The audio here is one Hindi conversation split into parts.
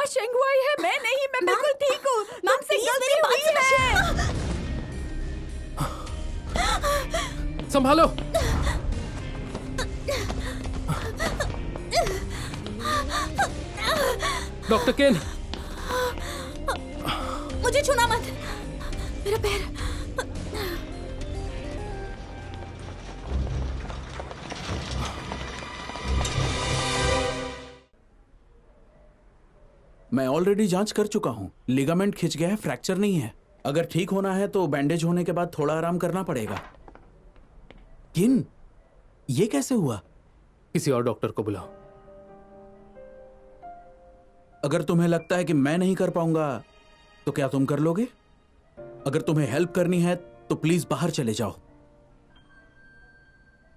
शेंगुआई है, मैं नहीं, मैं बिल्कुल ठीक हूँ। तुमसे गलती हुई है। संभालो। डॉक्टर केन, मुझे छूना मत, मेरा पैर। मैं ऑलरेडी जांच कर चुका हूँ। लिगामेंट खिंच गया है, फ्रैक्चर नहीं है। अगर ठीक होना है तो बैंडेज होने के बाद थोड़ा आराम करना पड़ेगा। किन, ये कैसे हुआ? किसी और डॉक्टर को बुलाओ। अगर तुम्हें लगता है कि मैं नहीं कर पाऊंगा तो क्या तुम कर लोगे? अगर तुम्हें हेल्प करनी है तो प्लीज बाहर चले जाओ।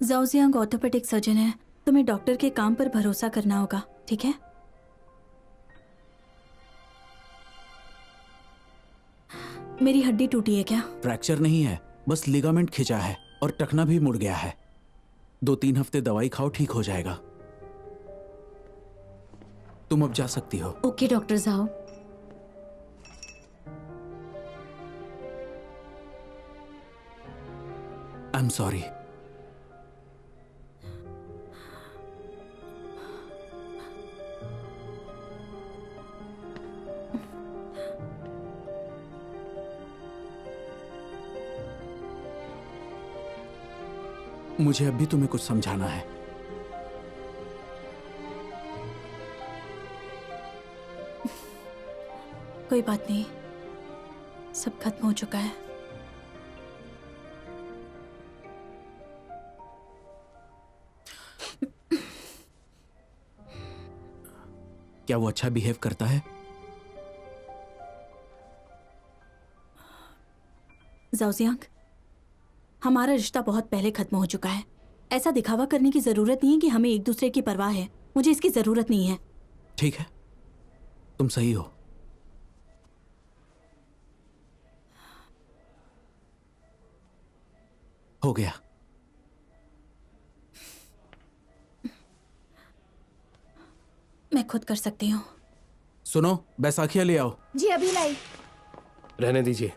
ज़ाओजियांग ऑर्थोपेडिक सर्जन है, तुम्हें डॉक्टर के काम पर भरोसा करना होगा, ठीक है? मेरी हड्डी टूटी है क्या? फ्रैक्चर नहीं है, बस लिगामेंट खिंचा है और टखना भी मुड़ गया है। 2-3 हफ्ते दवाई खाओ, ठीक हो जाएगा। तुम अब जा सकती हो। Okay doctor Zhao. I am sorry. मुझे अब भी तुम्हें कुछ समझाना है। कोई बात नहीं, सब खत्म हो चुका है। क्या वो अच्छा बिहेव करता है? ज़ाओजियांग, हमारा रिश्ता बहुत पहले खत्म हो चुका है। ऐसा दिखावा करने की जरूरत नहीं है कि हमें एक दूसरे की परवाह है। मुझे इसकी जरूरत नहीं है। ठीक है, तुम सही हो। हो गया। मैं खुद कर सकती हूँ। सुनो, बैसाखिया ले आओ। जी अभी लाई। रहने दीजिए।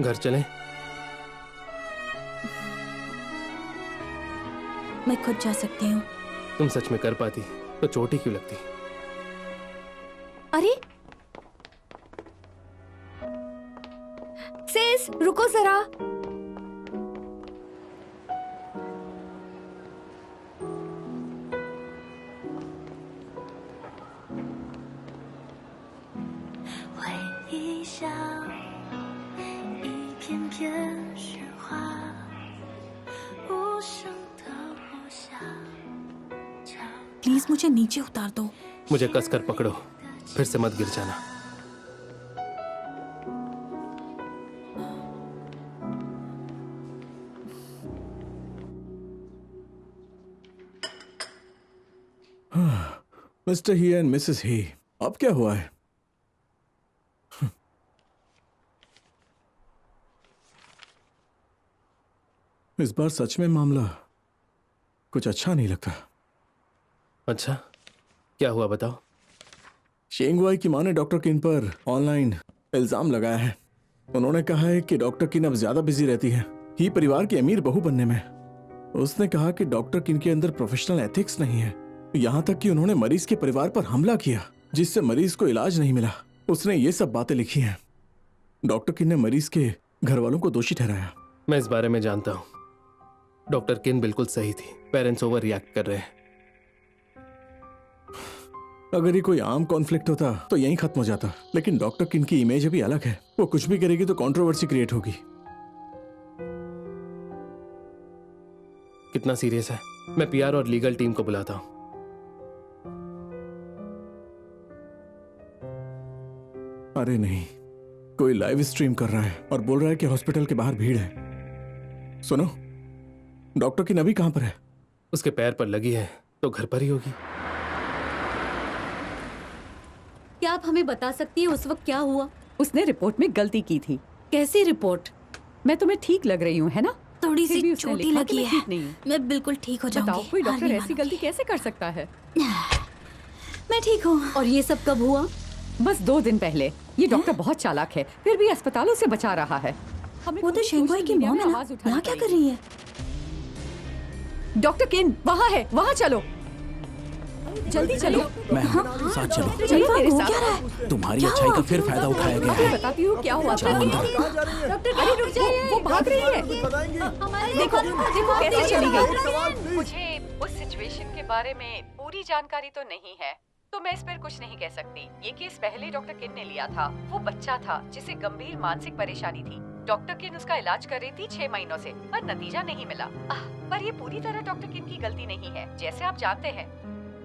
घर चलें? मैं खुद जा सकती हूँ। तुम सच में कर पाती तो चोट ही क्यों लगती? अरे सेस, रुको जरा। प्लीज मुझे नीचे उतार दो। मुझे कसकर पकड़ो, फिर से मत गिर जाना। मिस्टर ही एंड मिसेस ही, अब क्या हुआ है? इस बार सच में मामला कुछ अच्छा नहीं लगता। अच्छा, क्या हुआ बताओ? शेंगवाई की मां ने डॉक्टर किन पर ऑनलाइन इल्जाम लगाया है। उन्होंने कहा है कि डॉक्टर किन अब ज्यादा बिजी रहती है ही परिवार की अमीर बहू बनने में। उसने कहा कि डॉक्टर किन के अंदर प्रोफेशनल एथिक्स नहीं है। यहाँ तक कि उन्होंने मरीज के परिवार पर हमला किया, जिससे मरीज को इलाज नहीं मिला। उसने ये सब बातें लिखी हैं। डॉक्टर किन ने मरीज के घर वालों को दोषी ठहराया। मैं इस बारे में जानता हूँ। डॉक्टर किन बिल्कुल सही थी। पेरेंट्स ओवर रिएक्ट कर रहे हैं। अगर ये कोई आम कॉन्फ्लिक्ट होता तो यहीं खत्म हो जाता, लेकिन डॉक्टर किन की इमेज अभी अलग है। वो कुछ भी करेगी तो कंट्रोवर्सी क्रिएट होगी। कितना सीरियस है? मैं पीआर और लीगल टीम को बुलाता हूँ। अरे नहीं, कोई लाइव स्ट्रीम कर रहा है और बोल रहा है कि हॉस्पिटल के बाहर भीड़ है। सुनो, डॉक्टर किन अभी कहां पर है? उसके पैर पर लगी है तो घर पर ही होगी। क्या आप हमें बता सकती हैं उस वक्त क्या हुआ? उसने रिपोर्ट में गलती की थी। कैसी रिपोर्ट? मैं तुम्हें ठीक लग रही हूँ, है ना? थोड़ी फिर भी सी उसने चोटी लिखा कि लगी मैं है। ठीक नहीं हूँ। मैं बिल्कुल ठीक हो जाऊंगी। बताओ कोई हार डॉक्टर नहीं ऐसी मानूंगी। गलती कैसे कर सकता है? मैं ठीक हूँ। और ये सब कब हुआ? बस 2 दिन पहले। ये डॉक्टर बहुत चालाक है, फिर भी अस्पतालों से बचा रहा है। हमें वो तो खुद शेंगुआई की सोशल मीडिया मॉम में है ना, आवाज उठानी यहाँ क्या कर पड़ेगी। रही है? डॉक्टर किन वहाँ है, वहाँ चलो, जल्दी चलो। मैं साथ चलो। चलो मेरे हो साथ। क्या रहा है? तुम्हारी अच्छाई का फिर फायदा उठाया गया अभी है। बताती हूँ क्या हुआ था। जाओ अंदर। अरे रुक जाइए, वो भाग रही है। देखो देखो कैसे चली गई। मुझे उस सिचुएशन के बारे में पूरी जानकारी तो नहीं है, तो मैं इस पर कुछ नहीं कह सकती। ये केस पहले डॉक्टर किन ने लिया था। वो बच्चा था जिसे गंभीर मानसिक परेशानी थी। डॉक्टर किन उसका इलाज कर रही थी 6 महीनों से, पर नतीजा नहीं मिला। पर ये पूरी तरह डॉक्टर किन की गलती नहीं है। जैसे आप जानते हैं,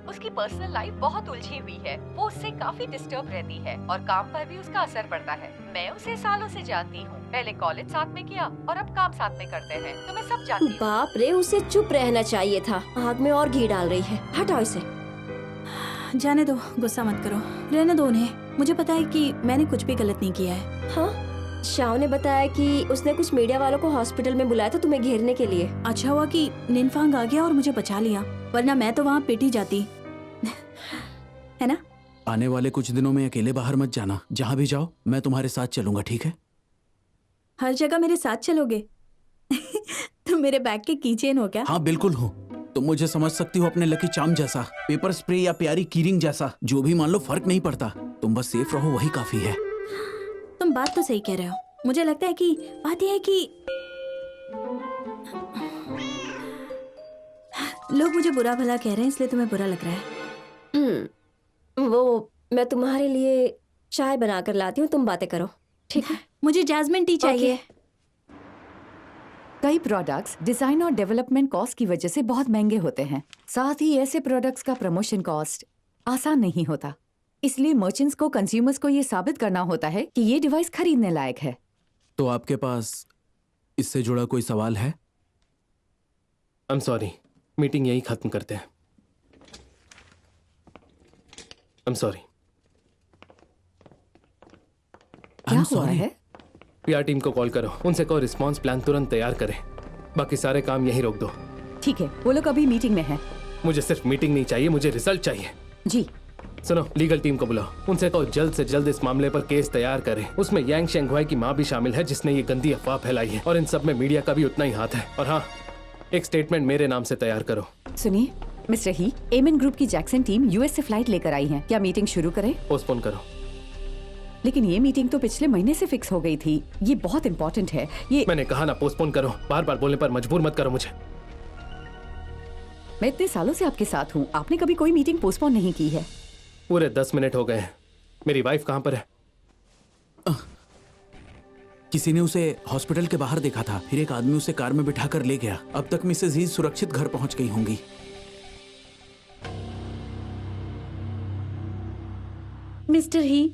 उसकी पर्सनल लाइफ बहुत उलझी हुई है। वो उससे काफी डिस्टर्ब रहती है और काम पर भी उसका असर पड़ता है। मैं उसे सालों से जानती हूँ, पहले कॉलेज साथ में किया और अब काम साथ में करते हैं, तो मैं सब जानती हूँ। बाप रे, उसे चुप रहना चाहिए था। आग में और घी डाल रही है। हटाओ इसे। जाने दो, गुस्सा मत करो, रहने दो उन्हें। मुझे पता है कि मैंने कुछ भी गलत नहीं किया है। हाँ, शाव ने बताया कि उसने कुछ मीडिया वालों को हॉस्पिटल में बुलाया था तुम्हें घेरने के लिए। अच्छा हुआ कि निनफांग आ गया और मुझे बचा लिया, वरना मैं तो वहाँ पिटी जाती। है ना? आने वाले कुछ दिनों में अकेले बाहर मत जाना। जहाँ भी जाओ मैं तुम्हारे साथ चलूंगा, ठीक है? हर जगह मेरे साथ चलोगे? तुम मेरे बैग के कीचेन हो क्या? हाँ बिल्कुल हूँ। तुम मुझे समझ सकती हो अपने लकी चार्म जैसा, पेपर स्प्रे या प्यारी कीरिंग जैसा। जो भी मान लो फर्क नहीं पड़ता। तुम बस सेफ रहो, वही काफी है। तुम बात तो सही कह रहे हो। मुझे लगता है कि बात यह है कि लोग मुझे बुरा भला कह रहे हैं, इसलिए तुम्हें बुरा लग रहा है। वो मैं तुम्हारे लिए चाय बनाकर लाती हूँ, तुम बातें करो, ठीक है? मुझे जैस्मिन टी चाहिए। कई प्रोडक्ट्स डिजाइन और डेवलपमेंट कॉस्ट की वजह से बहुत महंगे होते हैं। साथ ही ऐसे प्रोडक्ट्स का प्रमोशन कॉस्ट आसान नहीं होता। इसलिए मर्चेंट्स को, कंज्यूमर्स को ये साबित करना होता है कि ये डिवाइस खरीदने लायक है। तो आपके पास इससे जुड़ा कोई सवाल है? आई एम सॉरी, मीटिंग यही खत्म करते हैं। I am sorry. क्या I'm हुआ sorry. है? पीआर टीम को कॉल करो, उनसे कहो रिस्पांस प्लान तुरंत तैयार करें। बाकी सारे काम यहीं रोक दो। ठीक है, वो लोग अभी मीटिंग में हैं। मुझे सिर्फ मीटिंग नहीं चाहिए, मुझे रिजल्ट चाहिए। जी। सुनो, लीगल टीम को बुलाओ, उनसे कहो जल्द से जल्द इस मामले पर केस तैयार करें। उसमें यांग शेंगुआई की मां भी शामिल है, जिसने ये गंदी अफवाह फैलाई है, और इन सब में मीडिया का भी उतना ही हाथ है। और हाँ, एक स्टेटमेंट मेरे नाम से तैयार करो। सुनिए मिस्टर ही, एमएन ग्रुप की जैक्सन टीम यूएस से फ्लाइट लेकर आई है। क्या मीटिंग शुरू करें? पोस्टपोन करो। लेकिन ये मीटिंग तो पिछले महीने से फिक्स हो गई थी। ये बहुत इंपॉर्टेंट है। ये मैंने कहा ना, पोस्टपोन करो। बार बार बोलने पर मजबूर मत करो मुझे। मैं इतने सालों से आपके साथ हूँ, आपने कभी कोई मीटिंग पोस्टपोन नहीं की है। पूरे 10 मिनट हो गए हैं। मेरी वाइफ कहाँ पर है? किसी ने उसे हॉस्पिटल के बाहर देखा था, फिर एक आदमी उसे कार में बिठा कर ले गया। अब तक मिसेज ही सुरक्षित घर पहुंच गई होंगी। मिस्टर ही,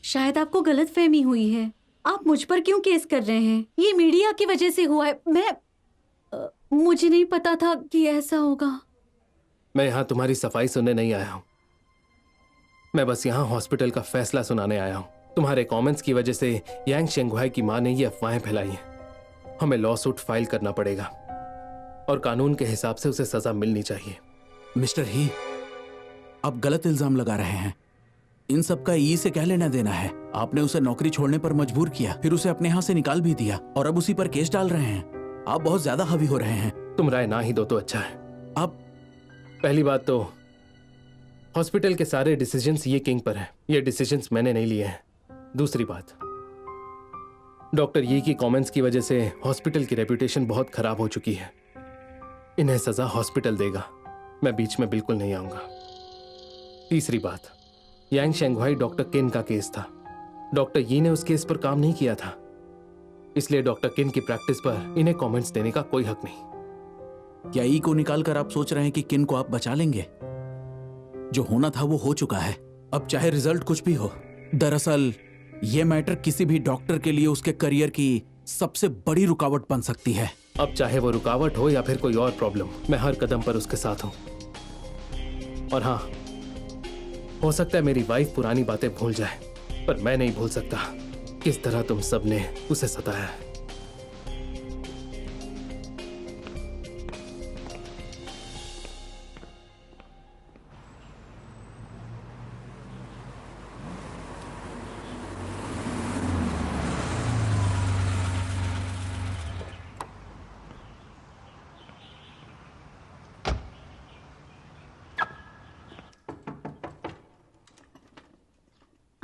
शायद आपको गलतफहमी हुई है। आप मुझ पर क्यों केस कर रहे हैं? ये मीडिया की वजह से हुआ है। मुझे नहीं पता था कि ऐसा होगा। मैं यहाँ तुम्हारी सफाई सुनने नहीं आया हूँ। मैं बस यहाँ हॉस्पिटल का फैसला सुनाने आया हूँ। तुम्हारे कमेंट्स की वजह से यांग शेंगुआई की मां ने ये अफवाहें फैलाई हैं। हमें लॉ सूट फाइल करना पड़ेगा और कानून के हिसाब से उसे सजा मिलनी चाहिए। मिस्टर ही, आप गलत इल्जाम लगा रहे हैं। इन सब का ई से क्या लेना देना है? आपने उसे नौकरी छोड़ने पर मजबूर किया, फिर उसे अपने यहाँ से निकाल भी दिया, और अब उसी पर केस डाल रहे हैं। आप बहुत ज्यादा हावी हो रहे हैं। तुम राय ना ही दो तो अच्छा है। आप पहली बात तो हॉस्पिटल के सारे डिसीजंस ये किंग पर है। ये डिसीजंस मैंने नहीं लिए हैं। दूसरी बात, डॉक्टर ये की कमेंट्स की वजह से हॉस्पिटल की रेपुटेशन बहुत खराब हो चुकी है। इन्हें सजा हॉस्पिटल देगा, मैं बीच में बिल्कुल नहीं आऊंगा। तीसरी बात, यांग शेंगुआई डॉक्टर किन का केस था। डॉक्टर यी ने उस केस पर काम नहीं किया था, इसलिए डॉक्टर किन की प्रैक्टिस पर इन्हें कमेंट्स देने का कोई हक नहीं। क्या ई को निकाल कर आप सोच रहे हैं कि किन को आप बचा लेंगे? जो होना था वो हो चुका है, अब चाहे रिजल्ट कुछ भी हो। दरअसल ये मैटर किसी भी डॉक्टर के लिए उसके करियर की सबसे बड़ी रुकावट बन सकती है। अब चाहे वो रुकावट हो या फिर कोई और प्रॉब्लम, मैं हर कदम पर उसके साथ हूं। और हाँ, हो सकता है मेरी वाइफ पुरानी बातें भूल जाए, पर मैं नहीं भूल सकता किस तरह तुम सबने उसे सताया है।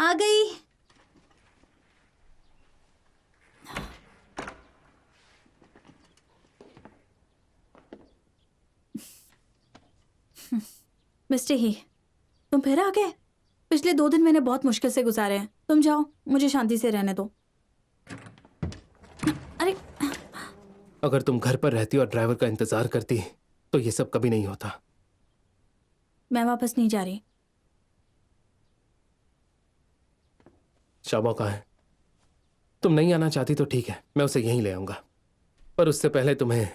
आ गई। मिस्टर ही, तुम फिर आ गए। पिछले 2 दिन मैंने बहुत मुश्किल से गुजारे हैं। तुम जाओ, मुझे शांति से रहने दो। अरे अगर तुम घर पर रहती और ड्राइवर का इंतजार करती तो ये सब कभी नहीं होता। मैं वापस नहीं जा रही। शाबा कहाँ है? तुम नहीं आना चाहती तो ठीक है, मैं उसे यहीं ले आऊंगा, पर उससे पहले तुम्हें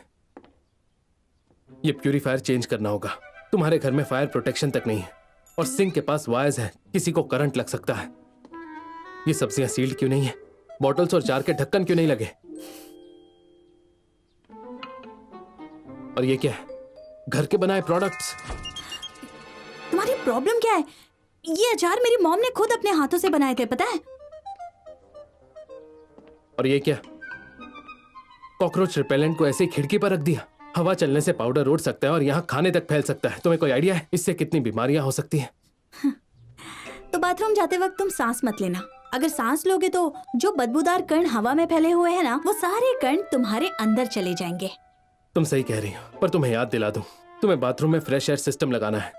ये प्यूरीफायर चेंज करना होगा। तुम्हारे घर में फायर प्रोटेक्शन तक नहीं है और सिंक के पास वायर्स है, किसी को करंट लग सकता है। ये सब्जियां सील्ड क्यों नहीं है? बॉटल्स और जार के ढक्कन क्यों नहीं लगे? और ये क्या है? घर के बनाए प्रोडक्ट्स। तुम्हारी प्रॉब्लम क्या है? ये अचार मेरी मॉम ने खुद अपने हाथों से बनाए थे, पता है? और ये क्या? कॉकरोच रिपेलेंट को ऐसे ही खिड़की पर रख दिया। हवा चलने से पाउडर उड़ सकता है और यहाँ खाने तक फैल सकता है। तुम्हें कोई आइडिया है इससे कितनी बीमारियां हो सकती हैं? तो बाथरूम जाते वक्त तुम सांस मत लेना। अगर सांस लोगे तो जो बदबूदार कण हवा में फैले हुए हैं ना, वो सारे कण तुम्हारे अंदर चले जाएंगे। तुम सही कह रही हो, पर तुम्हें याद दिला दूं, तुम्हें बाथरूम में फ्रेश एयर सिस्टम लगाना है।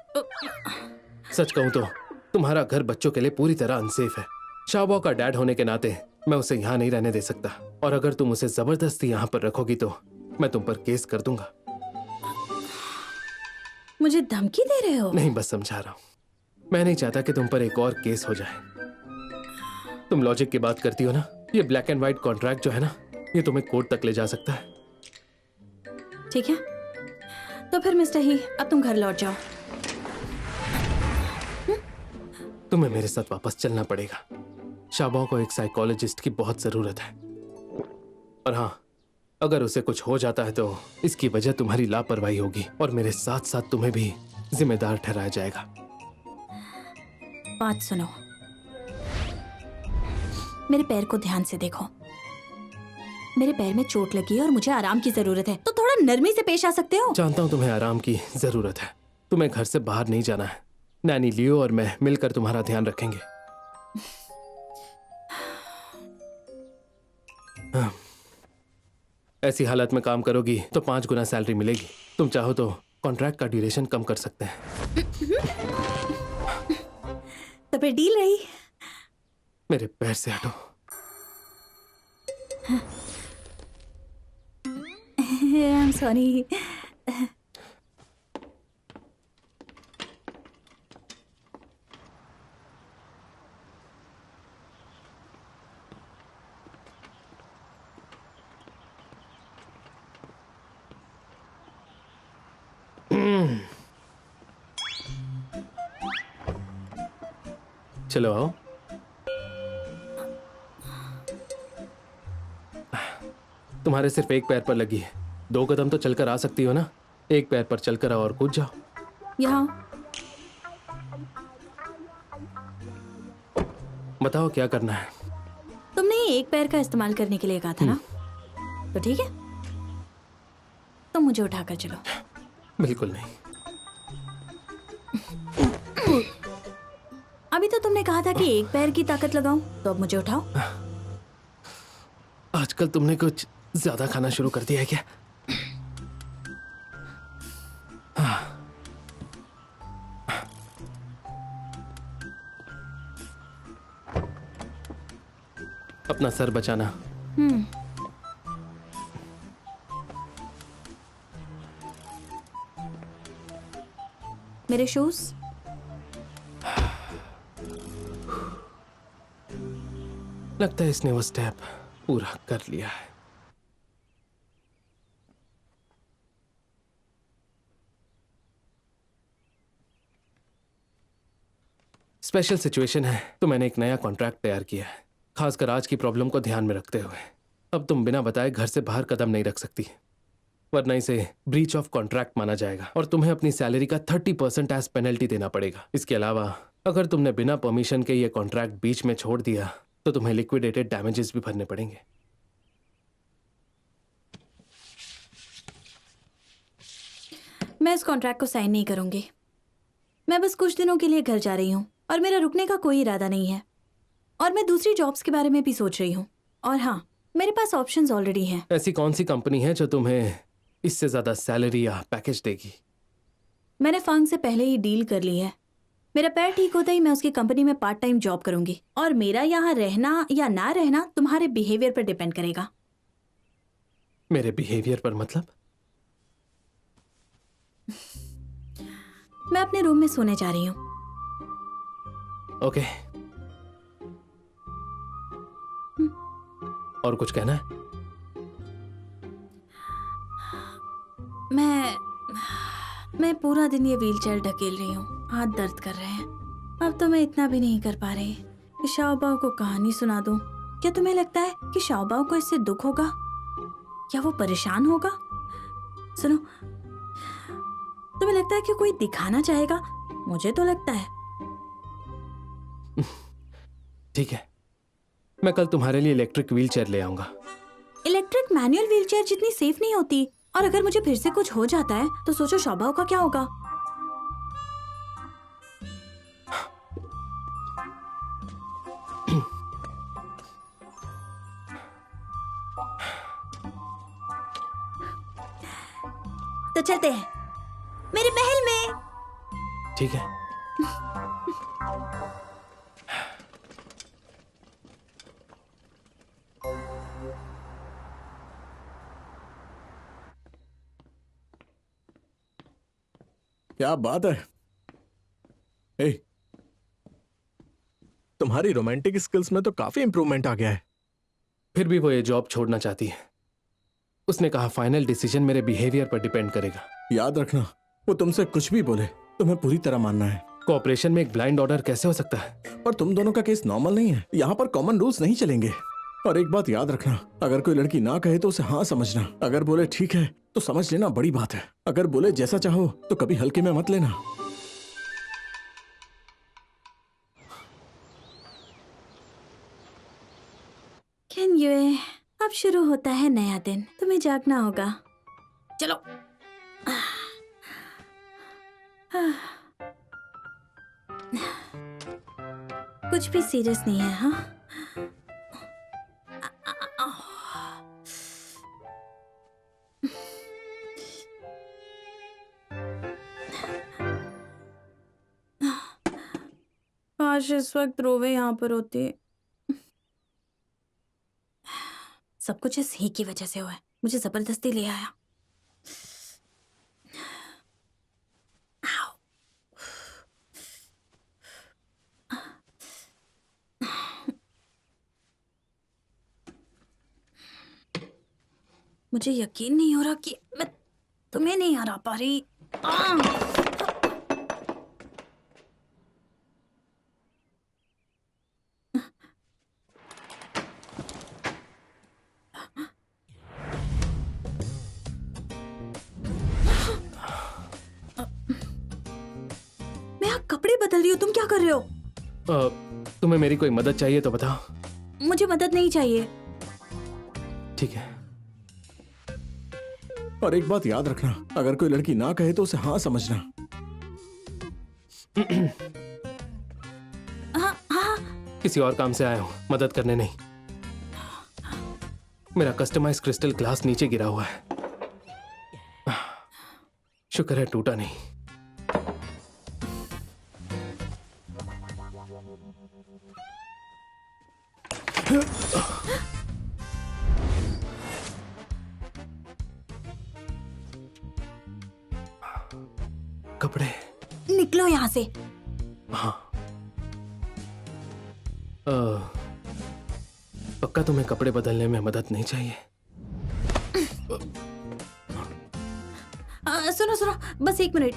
सच कहूं तो तुम्हारा घर बच्चों के लिए पूरी तरह अनसेफ है। शाबा का डैड होने के नाते मैं उसे यहाँ नहीं रहने दे सकता, और अगर तुम उसे जबरदस्ती यहाँ पर रखोगी तो मैं तुम पर केस कर दूंगा। मुझे धमकी दे रहे हो? नहीं, बस समझा रहा हूँ। मैं नहीं चाहता कि तुम पर एक और केस हो जाए। तुम लॉजिक की बात करती हो ना, ये ब्लैक एंड व्हाइट कॉन्ट्रैक्ट जो है ना, ये तुम्हें कोर्ट तक ले जा सकता है। ठीक है, तो फिर मिस्टर ही, अब तुम घर लौट जाओ। तुम्हें मेरे साथ वापस चलना पड़ेगा। शाबा को एक साइकोलॉजिस्ट की बहुत जरूरत है, और हाँ, अगर उसे कुछ हो जाता है तो इसकी वजह तुम्हारी लापरवाही होगी, और मेरे साथ साथ तुम्हें भी जिम्मेदार ठहराया जाएगा। बात सुनो, मेरे पैर को ध्यान से देखो। मेरे पैर में चोट लगी है और मुझे आराम की जरूरत है, तो थोड़ा नरमी से पेश आ सकते हो? जानता हूं तुम्हें आराम की जरूरत है। तुम्हें घर से बाहर नहीं जाना है। नैनी लियो और मैं मिलकर तुम्हारा ध्यान रखेंगे। हाँ। ऐसी हालत में काम करोगी तो 5 गुना सैलरी मिलेगी। तुम चाहो तो कॉन्ट्रैक्ट का ड्यूरेशन कम कर सकते हैं। तो फिर डील रही। मेरे पैर से हटो। I am sorry. चलो आओ। तुम्हारे सिर्फ एक पैर पर लगी है, 2 कदम तो चलकर आ सकती हो ना। एक पैर पर चलकर आओ और कूद जाओ। यहाँ बताओ क्या करना है। तुमने ये एक पैर का इस्तेमाल करने के लिए कहा था ना, तो ठीक है, तो मुझे उठाकर चलो। बिल्कुल नहीं। अभी तो तुमने कहा था कि एक पैर की ताकत लगाऊं, तो अब मुझे उठाओ। आजकल तुमने कुछ ज्यादा खाना शुरू कर दिया है क्या? अपना सर बचाना। मेरे शूज? लगता है इसने वो स्टेप पूरा कर लिया है। स्पेशल सिचुएशन है तो मैंने एक नया कॉन्ट्रैक्ट तैयार किया है, खासकर आज की प्रॉब्लम को ध्यान में रखते हुए। अब तुम बिना बताए घर से बाहर कदम नहीं रख सकती, वरना इसे ब्रीच ऑफ कॉन्ट्रैक्ट माना जाएगा और तुम्हें अपनी सैलरी का 30% एज पेनल्टी देना पड़ेगा। इसके अलावा अगर तुमने बिना परमिशन के ये कॉन्ट्रैक्ट बीच में छोड़ दिया तो तुम्हें लिक्विडेटेड डैमेजेस भी भरने पड़ेंगे। मैं इस कॉन्ट्रैक्ट को साइन नहीं करूंगी। मैं बस कुछ दिनों के लिए घर जा रही हूँ और मेरा रुकने का कोई इरादा नहीं है। और मैं दूसरी जॉब्स के बारे में भी सोच रही हूँ। और हाँ, मेरे पास ऑप्शंस ऑलरेडी हैं। ऐसी कौन सी कंपनी है जो तुम्हें इससे ज्यादा सैलरी या पैकेज देगी? मैंने फंग से पहले ही डील कर ली है। मेरा पैर ठीक होता ही मैं उसकी कंपनी में पार्ट टाइम जॉब करूंगी, और मेरा यहाँ रहना या ना रहना तुम्हारे बिहेवियर पर डिपेंड करेगा। मेरे बिहेवियर पर मतलब? मैं अपने रूम में सोने जा रही हूँ। ओके। और कुछ कहना है? मैं पूरा दिन ये व्हीलचेयर ढकेल रही हूँ, हाथ दर्द कर रहे हैं। अब तो मैं इतना भी नहीं कर पा रही कि शाओबाओ को कहानी सुना दूं। क्या तुम्हें लगता है कि शाओबाओ को इससे दुख होगा या वो परेशान होगा? सुनो, तुम्हें लगता है कि कोई दिखाना चाहेगा? मुझे तो लगता है। ठीक है, मैं कल तुम्हारे लिए इलेक्ट्रिक व्हीलचेयर ले आऊंगा। इलेक्ट्रिक मैनुअल व्हीलचेयर जितनी सेफ नहीं होती, और अगर मुझे फिर से कुछ हो जाता है तो सोचो शाओबाओ का क्या होगा। तो चलते हैं मेरे महल में। ठीक है। क्या बात है। ए, तुम्हारी रोमांटिक स्किल्स में तो काफी इंप्रूवमेंट आ गया है। फिर भी वो ये जॉब छोड़ना चाहती है। उसने कहा फाइनल डिसीजन मेरे बिहेवियर पर डिपेंड करेगा। याद रखना, वो तुमसे कुछ भी बोले तुम्हें पूरी तरह मानना है। कोऑपरेशन में एक ब्लाइंड ऑर्डर कैसे हो सकता है? पर तुम दोनों का केस नॉर्मल नहीं है, यहाँ पर कॉमन रूल्स नहीं चलेंगे। और एक बात याद रखना, अगर कोई लड़की ना कहे तो उसे हाँ समझना, अगर बोले ठीक है तो समझ लेना, बड़ी बात है। अगर बोले जैसा चाहो तो कभी हल्के में मत लेना। कैन यू, अब शुरू होता है नया दिन, तुम्हें जागना होगा। चलो। कुछ भी सीरियस नहीं है। हाँ, काश इस वक्त रोवे यहाँ पर होती। सब कुछ इस ही की वजह से हुआ है, मुझे जबरदस्ती ले आया। मुझे यकीन नहीं हो रहा कि मैं तुम्हें नहीं हरा पा रही। मैं यहाँ कपड़े बदल रही हूँ, तुम क्या कर रहे हो? तुम्हें मेरी कोई मदद चाहिए तो बताओ। मुझे मदद नहीं चाहिए। ठीक है। और एक बात याद रखना, अगर कोई लड़की ना कहे तो उसे हाँ समझना। हाँ हाँ, किसी और काम से आया हूँ, मदद करने नहीं। मेरा कस्टमाइज क्रिस्टल ग्लास नीचे गिरा हुआ है। शुक्र है टूटा नहीं। कपड़े निकलो यहाँ से। हाँ। पक्का तुम्हें कपड़े बदलने में मदद नहीं चाहिए? सुनो सुनो, बस एक मिनट।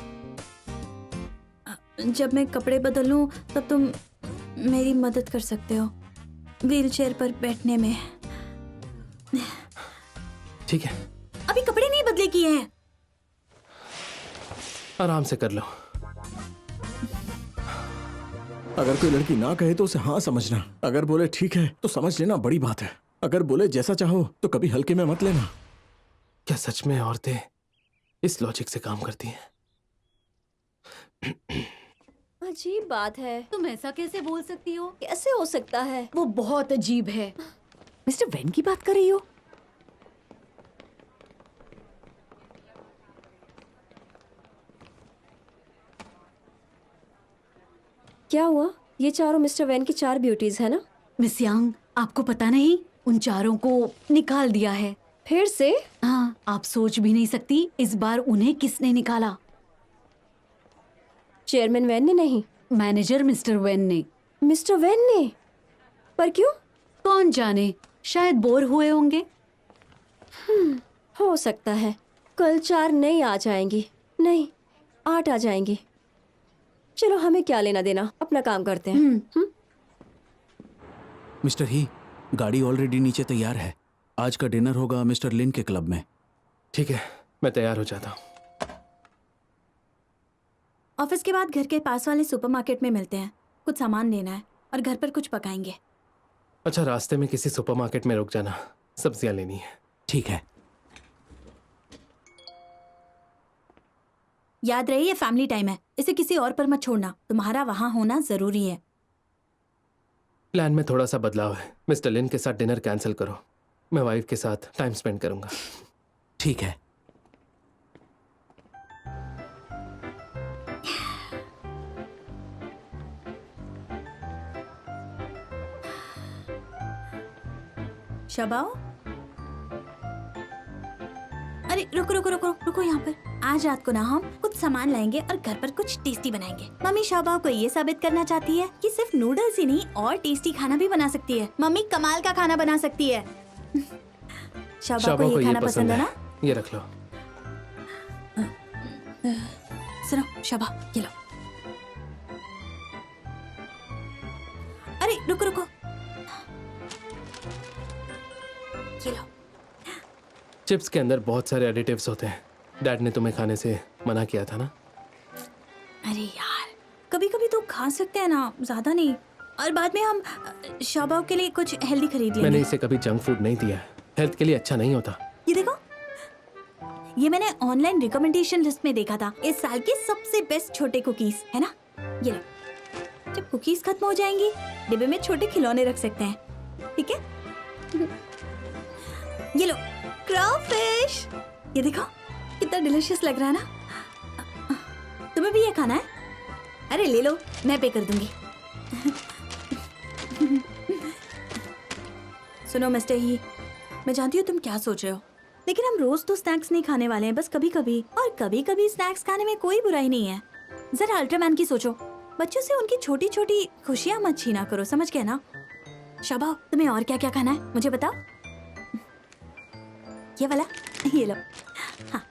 जब मैं कपड़े बदल लूं तब तुम मेरी मदद कर सकते हो व्हीलचेयर पर बैठने में। ठीक है। अभी कपड़े नहीं बदले किए हैं। आराम से कर लो। अगर कोई लड़की ना कहे तो उसे हाँ समझना, अगर बोले ठीक है तो समझ लेना, बड़ी बात है। अगर बोले जैसा चाहो तो कभी हल्के में मत लेना। क्या सच में औरतें इस लॉजिक से काम करती हैं? अजीब बात है। तुम ऐसा कैसे बोल सकती हो? कैसे हो सकता है? वो बहुत अजीब है। मिस्टर वेन की बात कर रही हो? क्या हुआ? ये चारों मिस्टर वैन की 4 ब्यूटीज है ना? मिस यांग, आपको पता नहीं, उन चारों को निकाल दिया है। फिर से? हाँ, आप सोच भी नहीं सकती इस बार उन्हें किसने निकाला। चेयरमैन वैन ने नहीं, मैनेजर मिस्टर वेन ने। मिस्टर वैन ने? पर क्यों? कौन जाने, शायद बोर हुए होंगे। हो सकता है। कल 4 नई आ जाएंगी, नहीं 8 आ जाएंगी। चलो, हमें क्या लेना देना, अपना काम करते हैं। मिस्टर ही, गाड़ी ऑलरेडी नीचे तैयार है। आज का डिनर होगा मिस्टर लिन के क्लब में। ठीक है, मैं तैयार हो जाता हूँ। ऑफिस के बाद घर के पास वाले सुपरमार्केट में मिलते हैं। कुछ सामान लेना है और घर पर कुछ पकाएंगे। अच्छा, रास्ते में किसी सुपरमार्केट में रुक जाना, सब्जियां लेनी है। ठीक है। याद रहे, ये फैमिली टाइम है, इसे किसी और पर मत छोड़ना। तुम्हारा वहां होना जरूरी है। प्लान में थोड़ा सा बदलाव है। मिस्टर लिन के साथ डिनर कैंसिल करो, मैं वाइफ के साथ टाइम स्पेंड करूंगा। ठीक है। शबाओ, अरे रुको रुको रुको रुको, यहाँ पर। आज रात को ना हम कुछ सामान लाएंगे और घर पर कुछ टेस्टी बनाएंगे। मम्मी शाबाओ को ये साबित करना चाहती है कि सिर्फ नूडल्स ही नहीं और टेस्टी खाना भी बना सकती है। मम्मी कमाल का खाना बना सकती है। शाबाओ को ये खाना पसंद है ना? ये रख लो। सुनो शाबा, ये लो। अरे रुको रुको, ये लो। चिप्स के अंदर बहुत सारे एडिटिव्स होते हैं। डैड ने तुम्हें खाने से मना किया था ना? अरे यार, कभी कभी तो खा सकते हैं ना, ज्यादा नहीं। और बाद में हम शाबाओ के लिए कुछ हेल्दी खरीद लेंगे। मैंने इसे कभी जंक फूड नहीं दिया है, हेल्थ के लिए अच्छा नहीं होता। ये देखो, ये मैंने ऑनलाइन रिकमेंडेशन लिस्ट में देखा था। इस साल के सबसे बेस्ट छोटे कुकीज है ना, ये लो। जब कुकीज खत्म हो जाएंगी, डिब्बे में छोटे खिलौने रख सकते हैं, ठीक है? ये लो, क्राउफिश। ये देखो कितना डिलीशियस लग रहा है ना। तुम्हें भी ये खाना है? अरे ले लो, मैं पे कर दूंगी। सुनो मिस्टर ही, मैं जानती हूँ तुम क्या सोच रहे हो, लेकिन हम रोज तो स्नैक्स नहीं खाने वाले हैं, बस कभी कभी। और कभी कभी स्नैक्स खाने में कोई बुराई नहीं है। जरा अल्ट्रामैन की सोचो। बच्चों से उनकी छोटी छोटी खुशियां मत छीना करो, समझ गए ना? शाबाओ, तुम्हें और क्या क्या खाना है मुझे बताओ। ये वाला, ये लो। हाँ,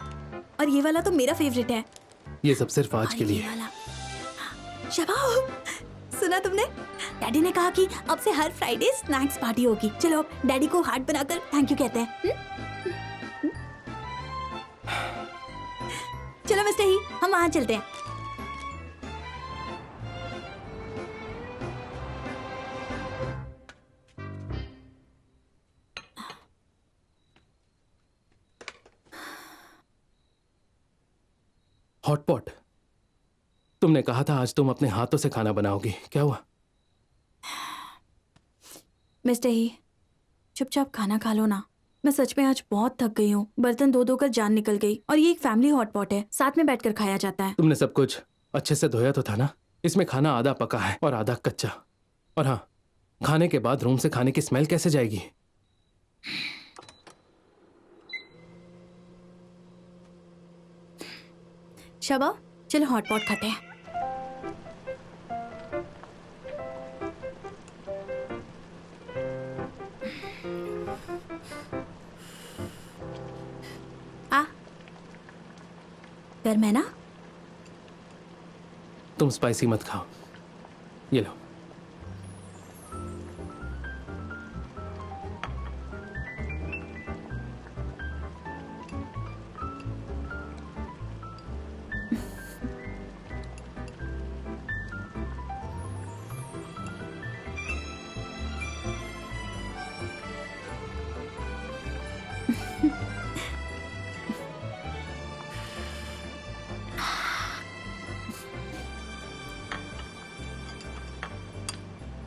और ये वाला तो मेरा फेवरेट है। ये सब सिर्फ आज के और लिए। ये वाला। शाबाओ, सुना तुमने? डैडी ने कहा कि अब से हर फ्राइडे स्नैक्स पार्टी होगी। चलो अब डैडी को हार्ट बनाकर थैंक यू कहते हैं। चलो मिस्टर ही, हम वहां चलते हैं। हॉटपॉट, तुमने कहा था आज तुम अपने हाथों से खाना बनाओगी, क्या हुआ? मिस्टर ही, चुपचाप खाना खा लो ना। मैं सच में आज बहुत थक गई हूँ। बर्तन धो धो कर जान निकल गई। और ये एक फैमिली हॉटपॉट है, साथ में बैठकर खाया जाता है। तुमने सब कुछ अच्छे से धोया तो था ना? इसमें खाना आधा पका है और आधा कच्चा। और हाँ, खाने के बाद रूम से खाने की स्मेल कैसे जाएगी? शाबा, चलो हॉटपॉट खाते हैं। आ, गर्म है ना? तुम स्पाइसी मत खाओ, ये लो।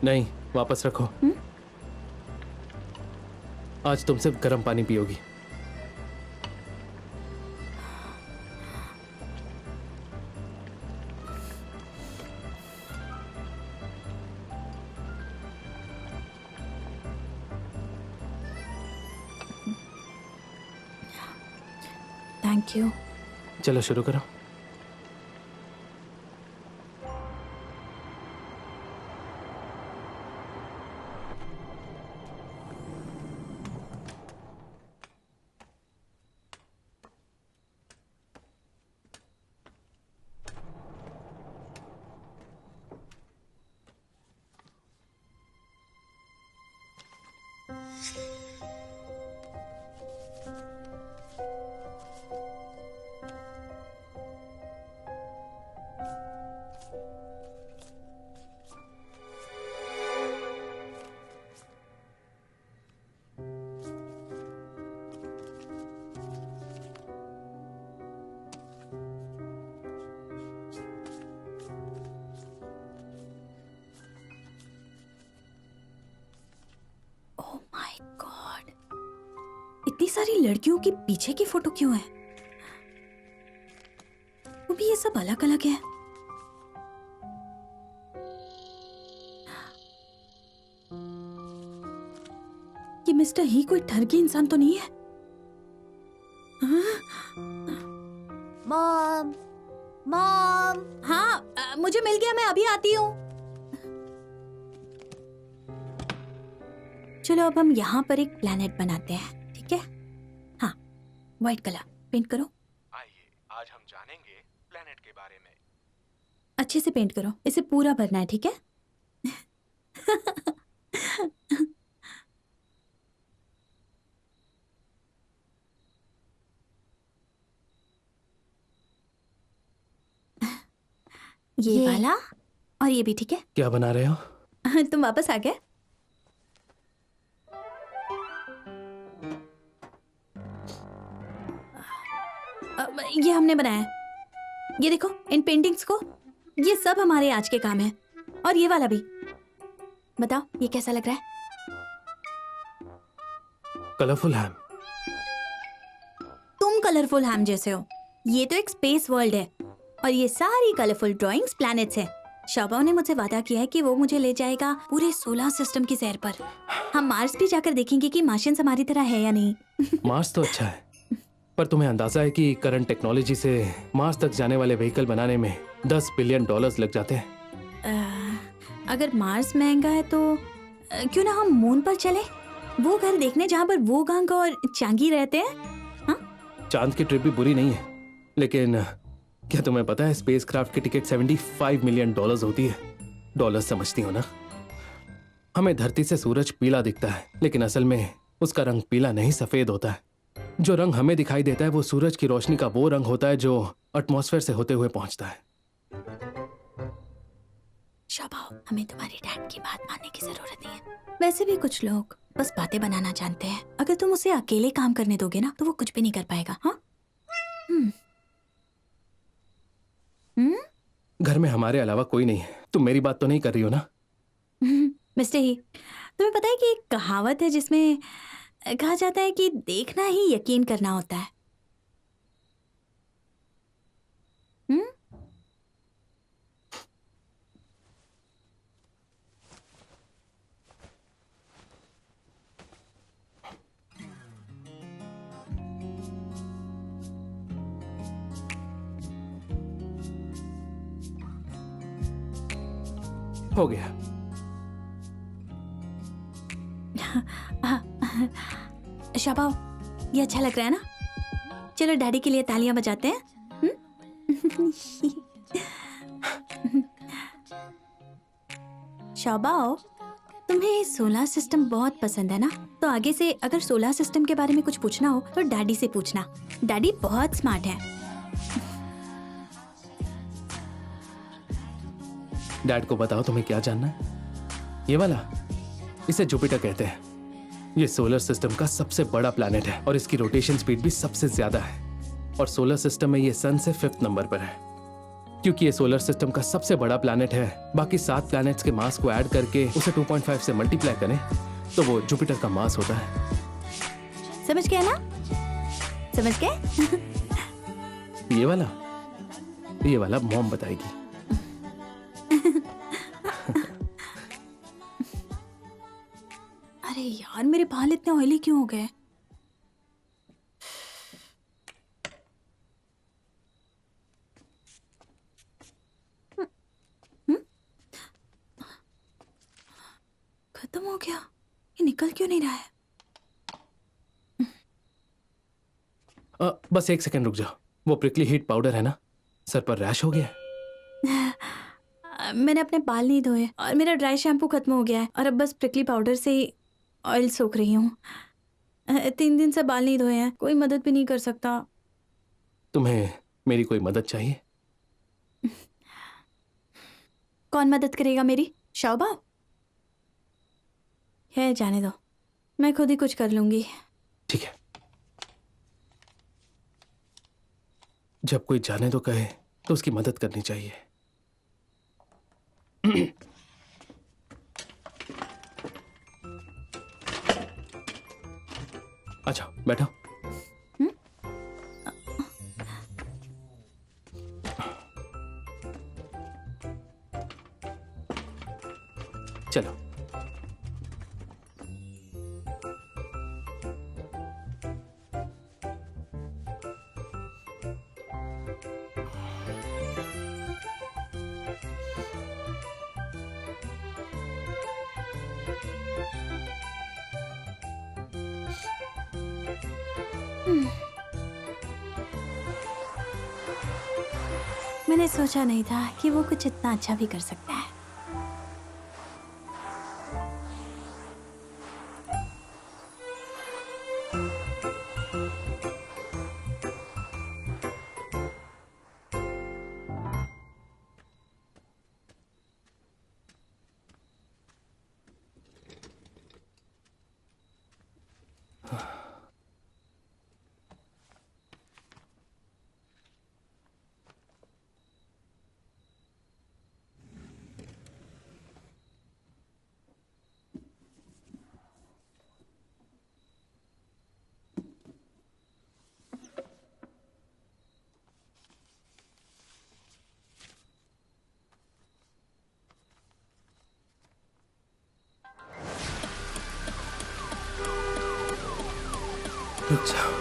नहीं, वापस रखो। आज तुम सिर्फ गर्म पानी पियोगी। Thank you. चलो शुरू करो। ओह माय गॉड, इतनी सारी लड़कियों के पीछे की फोटो क्यों है? वो भी ये सब अलग अलग है। ये मिस्टर ही कोई ठरकी इंसान तो नहीं है? Mom, mom. हाँ, मुझे मिल गया, मैं अभी आती हूँ। चलो अब हम यहाँ पर एक प्लेनेट बनाते हैं, ठीक है? हाँ, व्हाइट कलर पेंट करो। आइए आज हम जानेंगे प्लेनेट के बारे में। अच्छे से पेंट करो, इसे पूरा भरना है, ठीक है? ये वाला और ये भी, ठीक है? क्या बना रहे हो? तुम वापस आ गए? ये हमने बनाया है। ये देखो इन पेंटिंग्स को, ये सब हमारे आज के काम है। और ये वाला भी। बताओ ये कैसा लग रहा है? कलरफुल हैम। तुम कलरफुल हैम जैसे हो। ये तो एक स्पेस वर्ल्ड है और ये सारी कलरफुल ड्राइंग्स प्लैनेट्स हैं। शोभा ने मुझसे वादा किया है कि वो मुझे ले जाएगा पूरे सोलर सिस्टम की सैर पर। हम मार्स भी जाकर देखेंगे कि मार्शियंस हमारी तरह है या नहीं। मार्स तो अच्छा है, पर तुम्हें अंदाजा है कि करंट टेक्नोलॉजी से मार्स तक जाने वाले व्हीकल बनाने में $10 बिलियन लग जाते हैं। अगर मार्स महंगा है तो क्यों ना हम मून पर चले, वो घर देखने जहाँ पर वो गांग और चांगी रहते हैं। हाँ? चांद की ट्रिप भी बुरी नहीं है, लेकिन क्या तुम्हें पता है स्पेसक्राफ्ट की टिकट $75 मिलियन होती है। डॉलर समझती हो ना? हमें धरती से सूरज पीला दिखता है, लेकिन असल में उसका रंग पीला नहीं सफेद होता है। जो रंग हमें दिखाई देता है वो सूरज की रोशनी का वो रंग होता है जो एटमॉस्फेयर से होते हुए पहुंचता है। शोभा, हमें तुम्हारी डैड की बात मानने की जरूरत नहीं है। वैसे भी कुछ लोग बस बातें बनाना जानते हैं। अगर तुम उसे अकेले काम करने दोगे ना तो वो कुछ भी नहीं कर पाएगा। हाँ? घर में हमारे अलावा कोई नहीं है। तुम मेरी बात तो नहीं कर रही हो ना? मिस्टर ही, तुम्हें पता है कि एक कहावत है जिसमें कहा जाता है कि देखना ही यकीन करना होता है। हो गया। शोभा, ये अच्छा लग रहा है ना? चलो डैडी के लिए तालियां बजाते हैं। शोभा, तुम्हें सोलर सिस्टम बहुत पसंद है ना? तो आगे से अगर सोलर सिस्टम के बारे में कुछ पूछना हो तो डैडी से पूछना। डैडी बहुत स्मार्ट है। डैड को बताओ तुम्हें क्या जानना है। ये वाला, इसे जुपिटर कहते हैं। ये सोलर सिस्टम का सबसे बड़ा प्लैनेट है और इसकी रोटेशन स्पीड भी सबसे ज्यादा है। और सोलर सिस्टम में ये सन से 5th नंबर पर है। क्योंकि ये सोलर सिस्टम का सबसे बड़ा प्लैनेट है। बाकी 7 प्लैनेट्स के मास को ऐड करके उसे 2.5 से मल्टीप्लाई करें तो वो जुपिटर का मास होता है। समझ गया ना? समझ गए? ये वाला मॉम बताएगी। अरे यार, मेरे बाल इतने ऑयली क्यों हो गए? खत्म हो गया? ये निकल क्यों नहीं रहा है? बस 1 सेकंड रुक जाओ। वो प्रिकली हीट पाउडर है ना, सर पर रैश हो गया है। मैंने अपने बाल नहीं धोए और मेरा ड्राई शैम्पू खत्म हो गया है और अब बस प्रिकली पाउडर से ही ऑयल सोख रही हूँ। 3 दिन से बाल नहीं धोए हैं, कोई मदद भी नहीं कर सकता। तुम्हें मेरी कोई मदद चाहिए? कौन मदद करेगा मेरी? शौबा है, जाने दो, मैं खुद ही कुछ कर लूंगी। ठीक है, जब कोई जाने तो कहे तो उसकी मदद करनी चाहिए। अच्छा बैठो। चलो। मैंने सोचा नहीं था कि वो कुछ इतना अच्छा भी कर सकता है। रुक जाओ।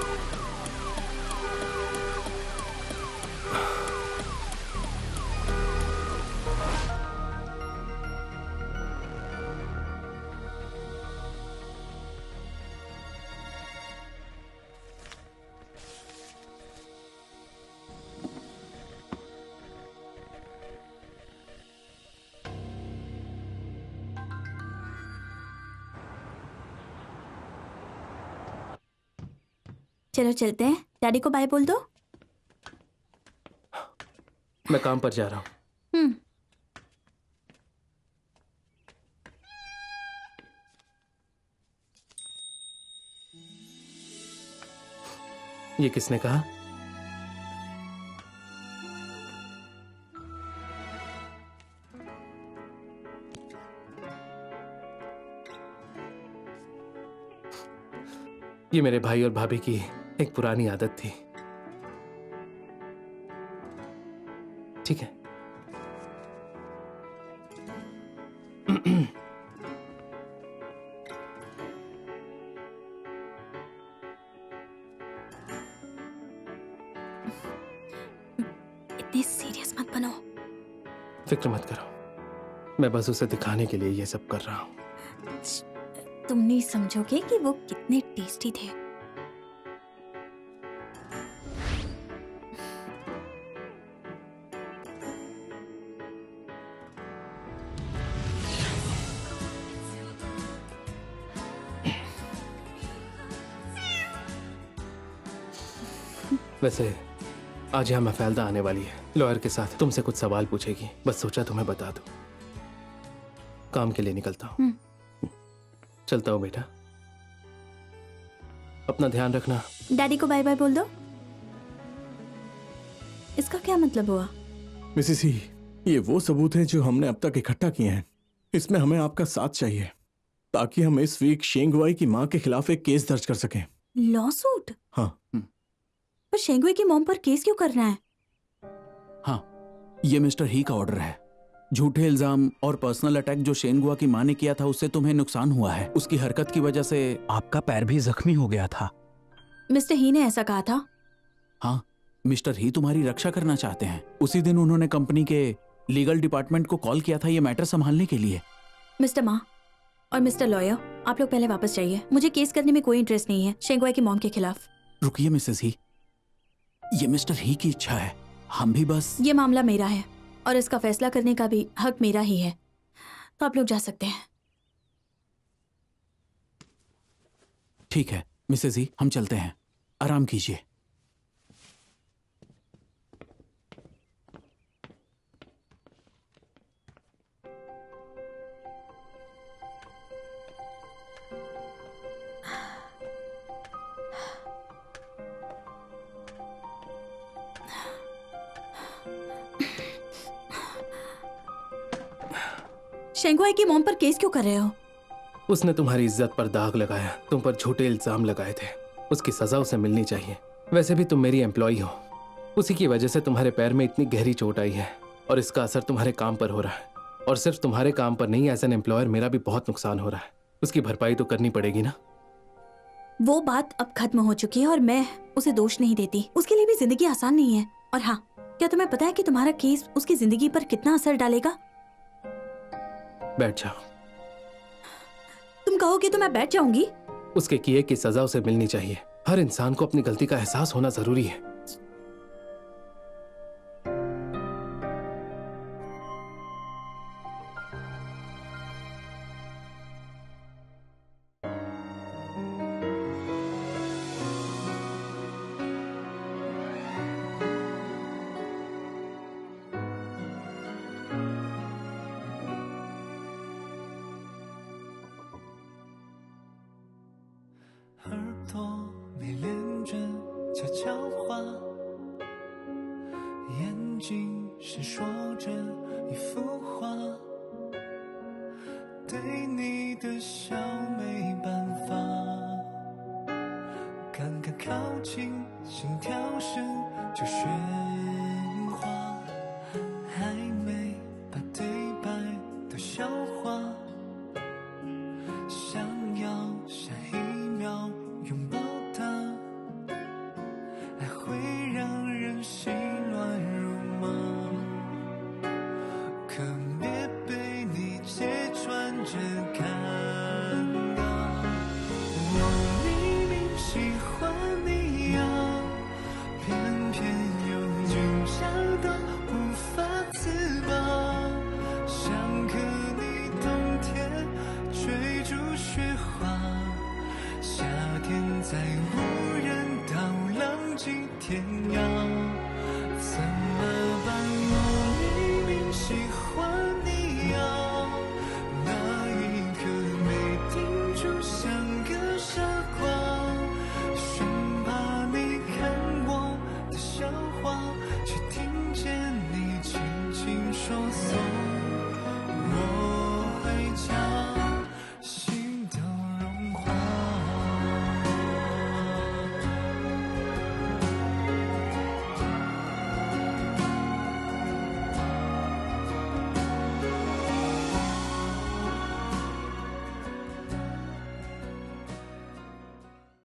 चलो चलते हैं, डैडी को बाय बोल दो। मैं काम पर जा रहा हूँ। ये किसने कहा? ये मेरे भाई और भाभी की एक पुरानी आदत थी। ठीक है, इतनी सीरियस मत बनो। फिक्र मत करो, मैं बस उसे दिखाने के लिए ये सब कर रहा हूँ। तुम नहीं समझोगे कि वो कितने टेस्टी थे। वैसे आज यहाँ मफैलदा आने वाली है, लॉयर के साथ तुमसे कुछ सवाल पूछेगी। बस सोचा तुम्हें बता दूं। काम के लिए निकलता हूँ। चलता हूँ बेटा, अपना ध्यान रखना। डैडी को बाय बाय बोल दो। इसका क्या मतलब हुआ? मिसेस ही, ये वो सबूत हैं जो हमने अब तक इकट्ठा किए हैं। इसमें हमें आपका साथ चाहिए ताकि हम इस वीक शेंगुआई की मां के खिलाफ एक केस दर्ज कर सकें। Law suit? हाँ। पर शेंगुई की मॉम पर केस क्यों करना है? हाँ, ये मिस्टर ही का ऑर्डर है। झूठे इल्जाम और पर्सनल अटैक जो शेनगुआ की मां ने किया था, उससे तुम्हें नुकसान हुआ है। उसकी हरकत की वजह से आपका पैर भी जख्मी हो गया था। मिस्टर ही ने ऐसा कहा था? हाँ, मिस्टर ही तुम्हारी रक्षा करना चाहते हैं। उसी दिन उन्होंने कंपनी के लीगल डिपार्टमेंट को कॉल किया था ये मैटर संभालने के लिए। मिस्टर मा और मिस्टर लॉयर, आप लोग पहले वापस जाइए। मुझे केस करने में कोई इंटरेस्ट नहीं है शेंगुआई की मॉम के खिलाफ। रुकिए मिसेस ही, ये मिस्टर ही की इच्छा है। हम भी बस ये मामला मेरा है और इसका फैसला करने का भी हक मेरा ही है, तो आप लोग जा सकते हैं। ठीक है मिसेस ही, हम चलते हैं। आराम कीजिए। शेंगुआई की मॉम पर केस क्यों कर रहे हो? उसने तुम्हारी इज्जत पर दाग लगाया, तुम पर झूठे इल्जाम लगाए थे। उसकी सजा उसे मिलनी चाहिए। वैसे भी तुम मेरी एम्प्लॉई हो। उसी की वजह से तुम्हारे पैर में इतनी गहरी चोट आई है और इसका असर तुम्हारे काम पर हो रहा है। और सिर्फ तुम्हारे काम पर नहीं, एज एन एम्प्लॉयर मेरा भी बहुत नुकसान हो रहा है। उसकी भरपाई तो करनी पड़ेगी ना। वो बात अब खत्म हो चुकी है और मैं उसे दोष नहीं देती। उसके लिए भी जिंदगी आसान नहीं है। और हाँ, क्या तुम्हें पता है कि तुम्हारा केस उसकी जिंदगी पर कितना असर डालेगा? बैठ जाओ। तुम कहोगे तो मैं बैठ जाऊंगी? उसके किए की सजा उसे मिलनी चाहिए। हर इंसान को अपनी गलती का एहसास होना जरूरी है।